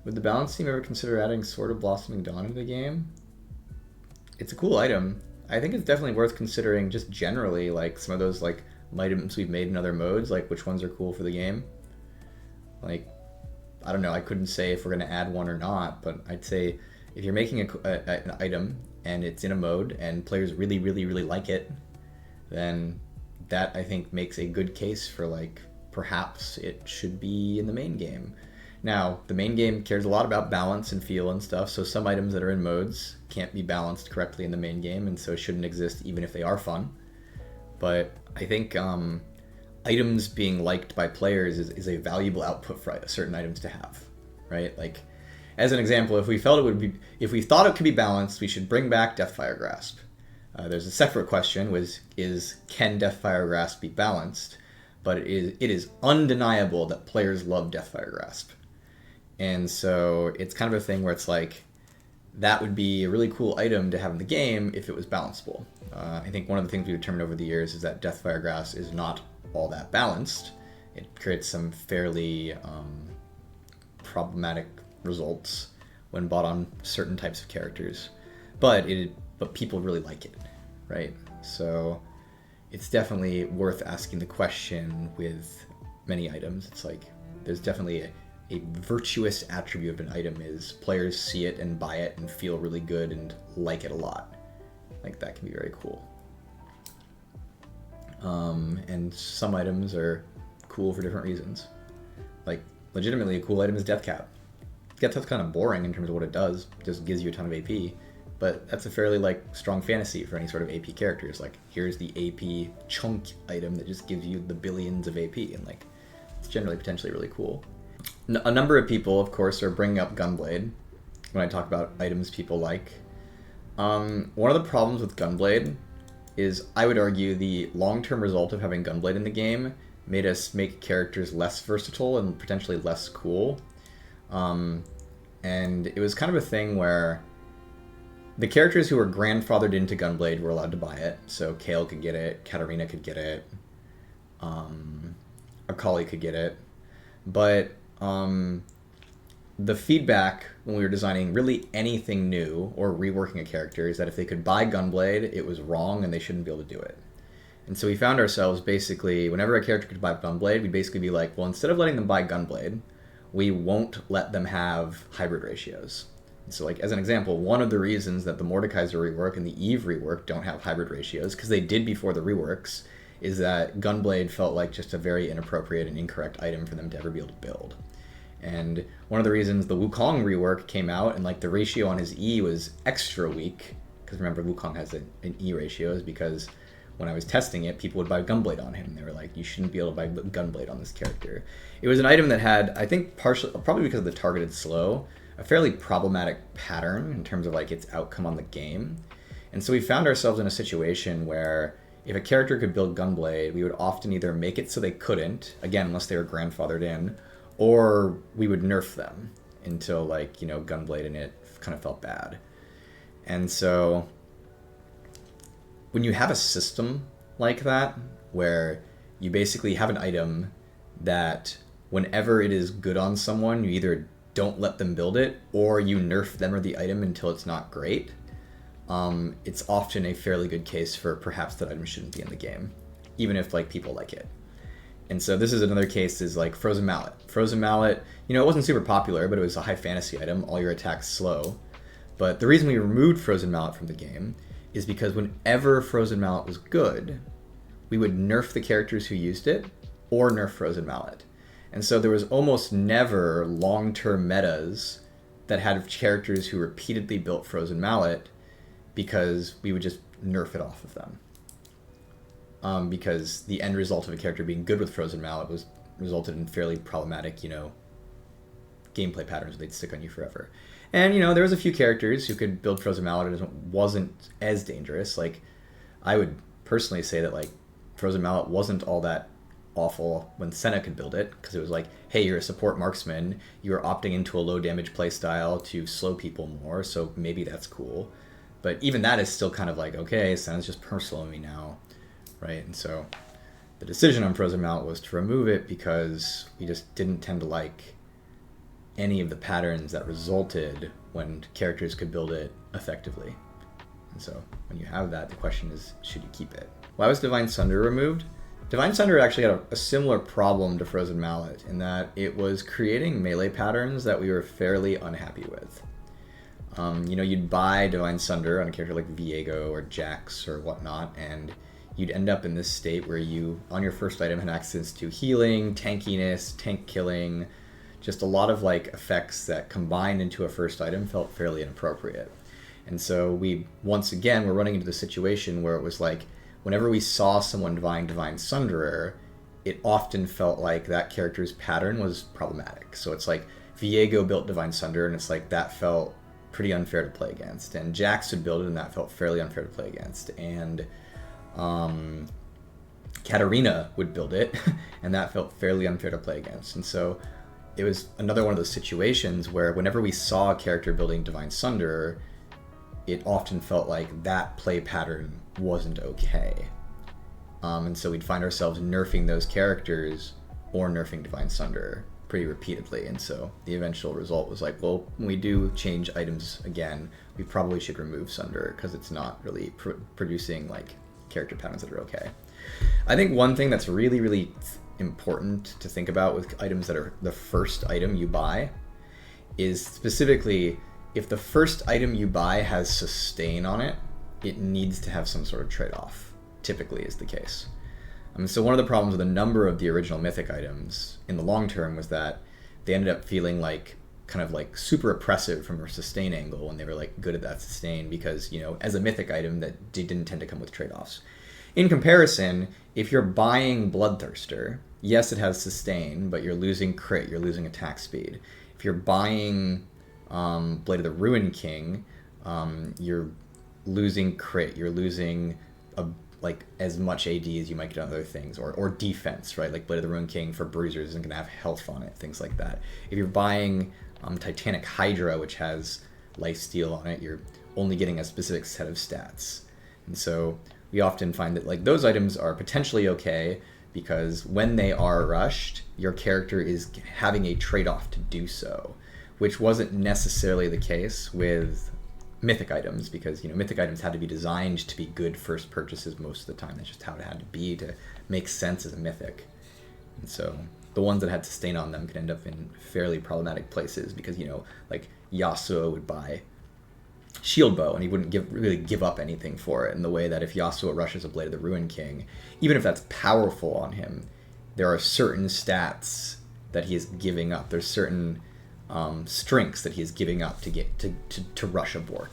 Would the balance team ever consider adding Sword of Blossoming Dawn into the game? It's a cool item. I think it's definitely worth considering just generally, like some of those like items we've made in other modes, like which ones are cool for the game. Like, I don't know, I couldn't say if we're going to add one or not, but I'd say if you're making an item and it's in a mode and players really, really, really like it, then that I think makes a good case for like perhaps it should be in the main game. Now, the main game cares a lot about balance and feel and stuff, so some items that are in modes can't be balanced correctly in the main game, and so shouldn't exist even if they are fun. But I think items being liked by players is a valuable output for certain items to have, right? Like, as an example, if we thought it could be balanced, we should bring back Deathfire Grasp. There's a separate question, which is can Deathfire Grasp be balanced? But it is undeniable that players love Deathfire Grasp. And so it's kind of a thing where it's like, that would be a really cool item to have in the game if it was balanceable. I think one of the things we've determined over the years is that Deathfire Grasp is not all that balanced. It creates some fairly problematic results when bought on certain types of characters. But people really like it, right? So it's definitely worth asking the question with many items. It's like there's definitely a virtuous attribute of an item is players see it and buy it and feel really good and like it a lot. Like that can be very cool. And some items are cool for different reasons. Like legitimately a cool item is Death Cap. Death Cap's kind of boring in terms of what it does. It just gives you a ton of AP. But that's a fairly like strong fantasy for any sort of AP characters. Like here's the AP chunk item that just gives you the billions of AP, and like it's generally potentially really cool. A number of people, of course, are bringing up Gunblade when I talk about items people like. One of the problems with Gunblade is, I would argue, the long-term result of having Gunblade in the game made us make characters less versatile and potentially less cool. And it was kind of a thing where the characters who were grandfathered into Gunblade were allowed to buy it. So Kale could get it, Katarina could get it, Akali could get it. But the feedback when we were designing really anything new or reworking a character is that if they could buy Gunblade, it was wrong and they shouldn't be able to do it. And so we found ourselves basically, whenever a character could buy Gunblade, we'd basically be like, well, instead of letting them buy Gunblade, we won't let them have hybrid ratios. And so like as an example, one of the reasons that the Mordekaiser rework and the Eve rework don't have hybrid ratios, because they did before the reworks, is that Gunblade felt like just a very inappropriate and incorrect item for them to ever be able to build. And one of the reasons the Wukong rework came out and like the ratio on his E was extra weak, because remember Wukong has an E ratio, is because when I was testing it, people would buy Gunblade on him. They were like, you shouldn't be able to buy Gunblade on this character. It was an item that had, I think probably because of the targeted slow, a fairly problematic pattern in terms of like its outcome on the game. And so we found ourselves in a situation where if a character could build Gunblade, we would often either make it so they couldn't, again, unless they were grandfathered in, or we would nerf them until like, you know, Gunblade and it kind of felt bad. And so when you have a system like that, where you basically have an item that whenever it is good on someone, you either don't let them build it or you nerf them or the item until it's not great, it's often a fairly good case for perhaps that item shouldn't be in the game, even if like people like it. And so this is another case, is like Frozen Mallet. Frozen Mallet, you know, it wasn't super popular, but it was a high fantasy item. All your attacks slow. But the reason we removed Frozen Mallet from the game is because whenever Frozen Mallet was good, we would nerf the characters who used it or nerf Frozen Mallet. And so there was almost never long-term metas that had characters who repeatedly built Frozen Mallet, because we would just nerf it off of them. Because the end result of a character being good with Frozen Mallet resulted in fairly problematic, you know, gameplay patterns they'd stick on you forever. And, you know, there was a few characters who could build Frozen Mallet and it wasn't as dangerous. Like, I would personally say that, like, Frozen Mallet wasn't all that awful when Senna could build it, because it was like, hey, you're a support marksman, you're opting into a low damage playstyle to slow people more, so maybe that's cool. But even that is still kind of like, okay, Senna's just personal me now, right? And so the decision on Frozen Mallet was to remove it because we just didn't tend to like any of the patterns that resulted when characters could build it effectively. And so when you have that, the question is, should you keep it? Why was Divine Sunder removed? Divine Sunder actually had a similar problem to Frozen Mallet in that it was creating melee patterns that we were fairly unhappy with. You'd buy Divine Sunder on a character like Viego or Jax or whatnot, and you'd end up in this state where you, on your first item, had access to healing, tankiness, tank killing, just a lot of like effects that combined into a first item felt fairly inappropriate. And so we, once again, were running into the situation where it was like, whenever we saw someone buying Divine Sunderer, it often felt like that character's pattern was problematic. So it's like Viego built Divine Sunder, and it's like that felt pretty unfair to play against. And Jax would build it, and that felt fairly unfair to play against. And Katarina would build it, and that felt fairly unfair to play against. And so it was another one of those situations where whenever we saw a character building Divine Sunderer, it often felt like that play pattern wasn't okay. And so we'd find ourselves nerfing those characters or nerfing Divine Sunderer pretty repeatedly. And so the eventual result was like, well, when we do change items again, we probably should remove Sunderer because it's not really producing like character patterns that are okay. I think one thing that's really, really important to think about with items that are the first item you buy is specifically if the first item you buy has sustain on it, it needs to have some sort of trade-off, typically is the case. So one of the problems with a number of the original Mythic items in the long term was that they ended up feeling like kind of like super oppressive from a sustain angle when they were like good at that sustain because, as a Mythic item that didn't tend to come with trade-offs. In comparison, if you're buying Bloodthirster, yes, it has sustain, but you're losing crit, you're losing attack speed. If you're buying Blade of the Ruin King, you're losing crit, you're losing like as much AD as you might get on other things, or defense, right? Like Blade of the Ruin King for bruisers isn't going to have health on it, things like that. If you're buying Titanic Hydra, which has lifesteal on it, you're only getting a specific set of stats. And so we often find that like those items are potentially okay because when they are rushed, your character is having a trade-off to do so, which wasn't necessarily the case with Mythic items because, Mythic items had to be designed to be good first purchases most of the time. That's just how it had to be to make sense as a Mythic. And so the ones that had sustain on them could end up in fairly problematic places because, like Yasuo would buy Shield Bow and he wouldn't really give up anything for it in the way that if Yasuo rushes a Blade of the Ruin King, even if that's powerful on him, there are certain stats that he is giving up. There's certain strengths that he is giving up to get to rush a Bork.